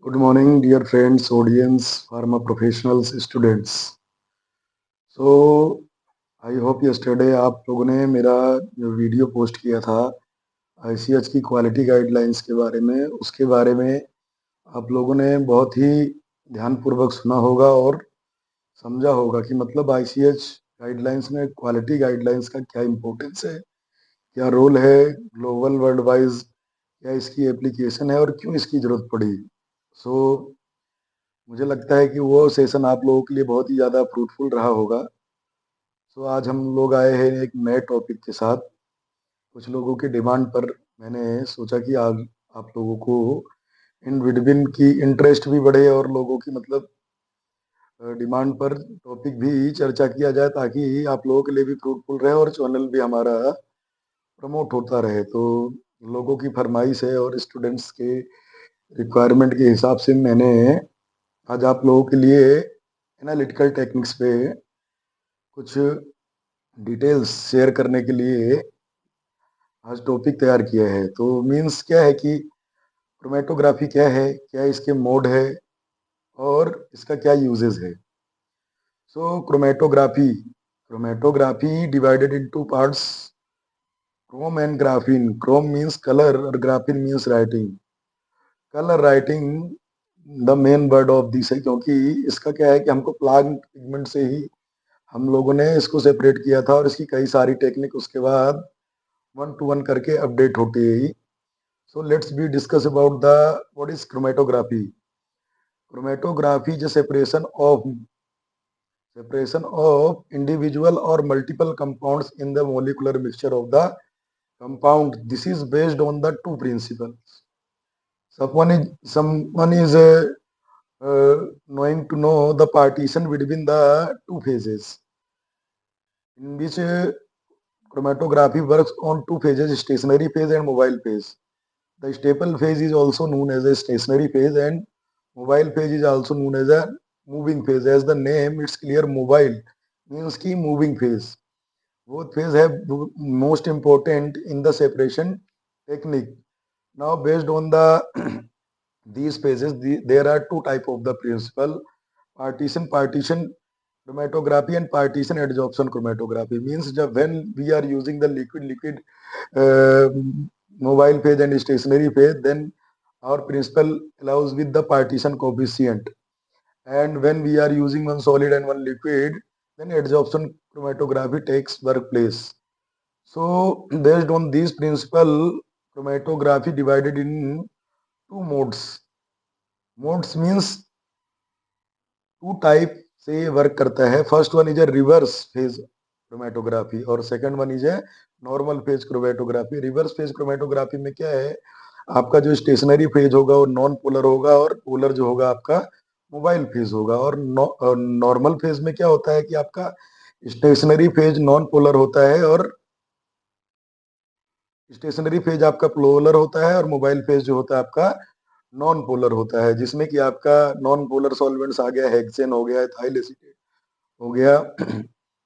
Good morning, dear friends, audience, pharma professionals, students. So, I hope yesterday आप लोगों ने मेरा जो वीडियो पोस्ट किया था आईसीएच की क्वालिटी गाइडलाइंस के बारे में, उसके बारे में आप लोगों ने बहुत ही ध्यानपूर्वक सुना होगा और समझा होगा कि मतलब आईसीएच गाइडलाइंस में क्वालिटी गाइडलाइंस का क्या इम्पोर्टेंस है, क्या रोल है ग्लोबल वर्ल्ड वाइज, क्या इसकी एप्लीकेशन है और क्यों इसकी ज़रूरत पड़ी। सो मुझे लगता है कि वो सेशन आप लोगों के लिए बहुत ही ज़्यादा फ्रूटफुल रहा होगा। सो आज हम लोग आए हैं एक नए टॉपिक के साथ। कुछ लोगों की डिमांड पर मैंने सोचा कि आज आप लोगों को इन विडबिन की इंटरेस्ट भी बढ़े और लोगों की मतलब डिमांड पर टॉपिक भी चर्चा किया जाए ताकि आप लोगों के लिए भी फ्रूटफुल रहे और चैनल भी हमारा प्रमोट होता रहे। तो लोगों की फरमाइश है और स्टूडेंट्स के रिक्वायरमेंट के हिसाब से मैंने आज आप लोगों के लिए एनालिटिकल टेक्निक्स पे कुछ डिटेल्स शेयर करने के लिए आज टॉपिक तैयार किया है। तो मीन्स क्या है कि क्रोमेटोग्राफी क्या है, क्या इसके मोड है और इसका क्या यूजेस है। So chromatography divided into parts, chrome and graphene. Chrome means colour और graphene means writing. Colour writing the main word of this है, क्योंकि इसका क्या है कि हमको प्लांट पिगमेंट से ही हम लोगों ने इसको सेपरेट किया था और इसकी कई सारी टेक्निक उसके बाद वन टू वन करके अपडेट होती है। So let's be discuss about the what is chromatography. Chromatography is a separation of individual or multiple compounds in the molecular mixture of the compound. This is based on the two principles. Someone is knowing to know the partition between the two phases, in which chromatography works on two phases: stationary phase and mobile phase. The staple phase is also known as a stationary phase and mobile phase is also known as a moving phase. As the name it's clear, mobile means ki moving phase. Both phase have most important in the separation technique. Now based on the these phases, there are two type of the principle: partition chromatography and partition adsorption chromatography. Means when we are using the liquid uh, mobile phase and stationary phase, then our principle allows with the partition coefficient, and when we are using one solid and one liquid, then adsorption chromatography takes workplace. So based on these principle, chromatography divided in two modes. Modes means two type से ये work करता है. First one is a reverse phase chromatography और second one is a normal phase chromatography. Reverse phase chromatography में क्या है, आपका जो स्टेशनरी फेज होगा वो नॉन पोलर होगा और पोलर जो होगा आपका मोबाइल फेज होगा. और नॉर्मल फेज में क्या होता है कि आपका स्टेशनरी फेज नॉन पोलर होता है और स्टेशनरी फेज आपका पोलर होता है और मोबाइल फेज जो होता है आपका नॉन पोलर होता है, जिसमें कि आपका नॉन पोलर सॉल्वेंट्स आ गया, हेक्सेन हो गया, इथाइल एसीटेट हो गया,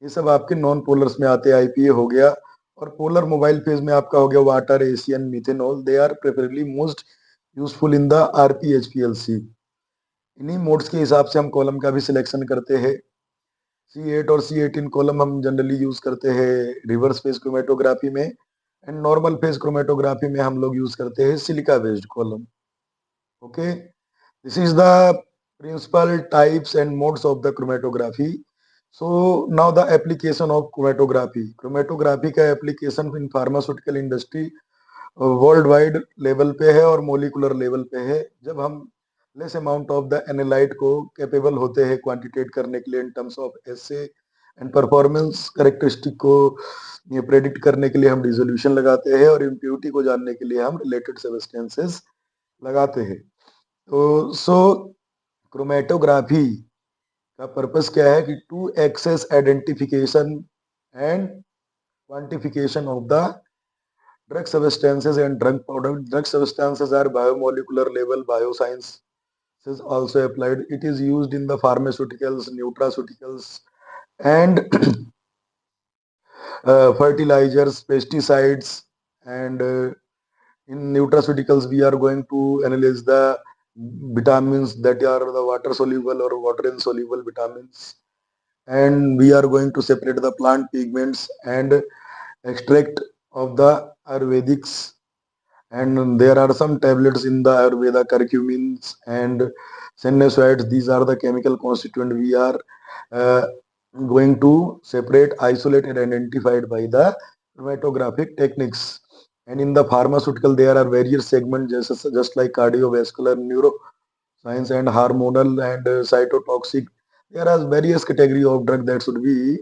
ये सब आपके नॉन पोलर्स में आते हैं. आईपीए हो गया. और पोलर मोबाइल फेज में आपका हो गया water, Asian, methanol. They are preferably most useful in the RPHPLC. इन्हीं मोड्स के हिसाब से हम कॉलम का भी सिलेक्शन करते हैं. C8 और C18 कॉलम हम जनरली यूज करते हैं रिवर्स फेज क्रोमेटोग्राफी में, एंड नॉर्मल फेज क्रोमेटोग्राफी में हम लोग यूज करते हैं silica based column. Okay, this is the principal types and modes of the chromatography. So now the application of chromatography. Chromatography का application in pharmaceutical industry world wide level पे है और molecular level पे है. जब हम less amount of the analyte को capable होते हैं क्वांटिटेट करने के लिए in terms of essay and performance characteristic को ये प्रेडिक्ट करने के लिए हम डिसोल्यूशन लगाते हैं और इम्प्योरिटी को जानने के लिए हम रिलेटेड सब्सटेंसेस लगाते हैं. तो सो क्रोमेटोग्राफी का पर्पस क्या है कि to access identification and quantification of the drug substances and drug product. Drug substances are biomolecular level. Bioscience is also applied. It is used in the pharmaceuticals, nutraceuticals, and fertilizers, pesticides. And in nutraceuticals, we are going to analyze the vitamins that are the water soluble or water insoluble vitamins, and we are going to separate the plant pigments and extract of the Ayurvedics. And there are some tablets in the Ayurveda, curcumins and sinusoids. These are the chemical constituent we are uh, going to separate, isolate, and identified by the chromatographic techniques. And in the pharmaceutical, there are various segments, just like cardiovascular, neuroscience, and hormonal and cytotoxic. There are various category of drug that should be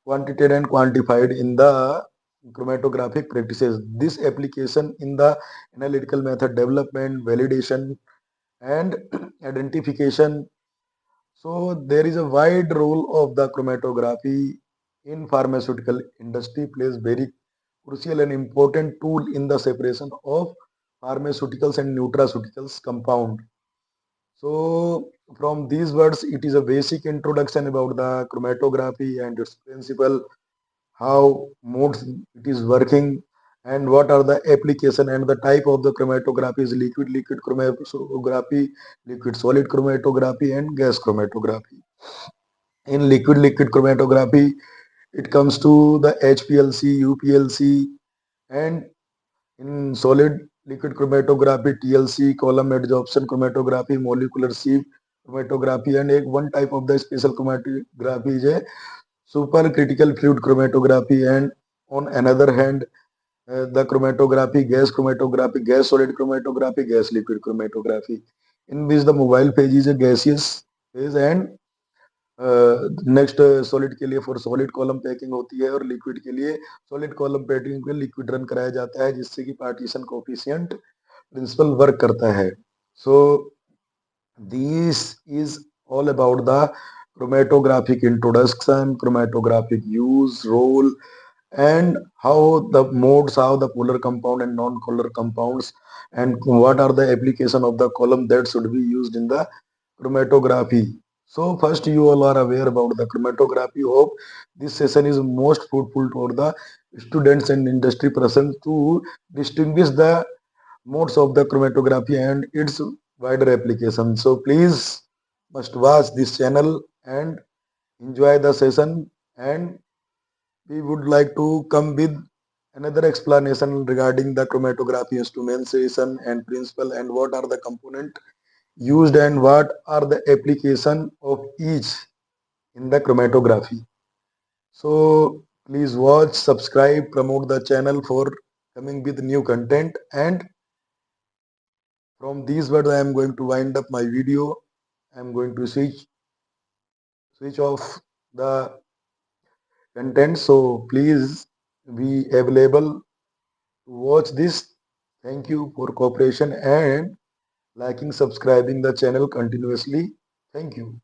quantitated and quantified in the chromatographic practices. This application in the analytical method development, validation, and identification. So there is a wide role of the chromatography in pharmaceutical industry, plays very crucial and important tool in the separation of pharmaceuticals and nutraceuticals compound. So from these words, it is a basic introduction about the chromatography and its principle, how modes it is working, and what are the application and the type of the chromatography is liquid chromatography, liquid solid chromatography, and gas chromatography. In liquid chromatography, it comes to the HPLC, UPLC, and in solid liquid chromatography, TLC, column adsorption chromatography, molecular sieve chromatography, and one type of the special chromatography is a supercritical fluid chromatography. And on another hand, the chromatography, gas solid chromatography, gas liquid chromatography, in which the mobile phase is a gaseous phase, and next solid के लिए for solid column packing होती है, और liquid के लिए solid column packing पे liquid run कराया जाता है, जिससे कि पार्टीशन कोफिशिएंट प्रिंसिपल वर्क करता है. सो this is all about the chromatographic introduction, chromatographic use, role, and how the modes, how the polar compound and non-polar compounds, and what are the application of the column that should be used in the chromatography. So first, you all are aware about the chromatography. Hope this session is most fruitful for the students and industry present to distinguish the modes of the chromatography and its wider application. So please must watch this channel and enjoy the session, and we would like to come with another explanation regarding the chromatography instrumentation and principle, and what are the component used and what are the application of each in the chromatography. So please watch, subscribe, promote the channel for coming with new content. And from these words, I am going to wind up my video. I am going to switch off the content. So please be available to watch this. Thank you for cooperation and liking, subscribing the channel continuously. Thank you.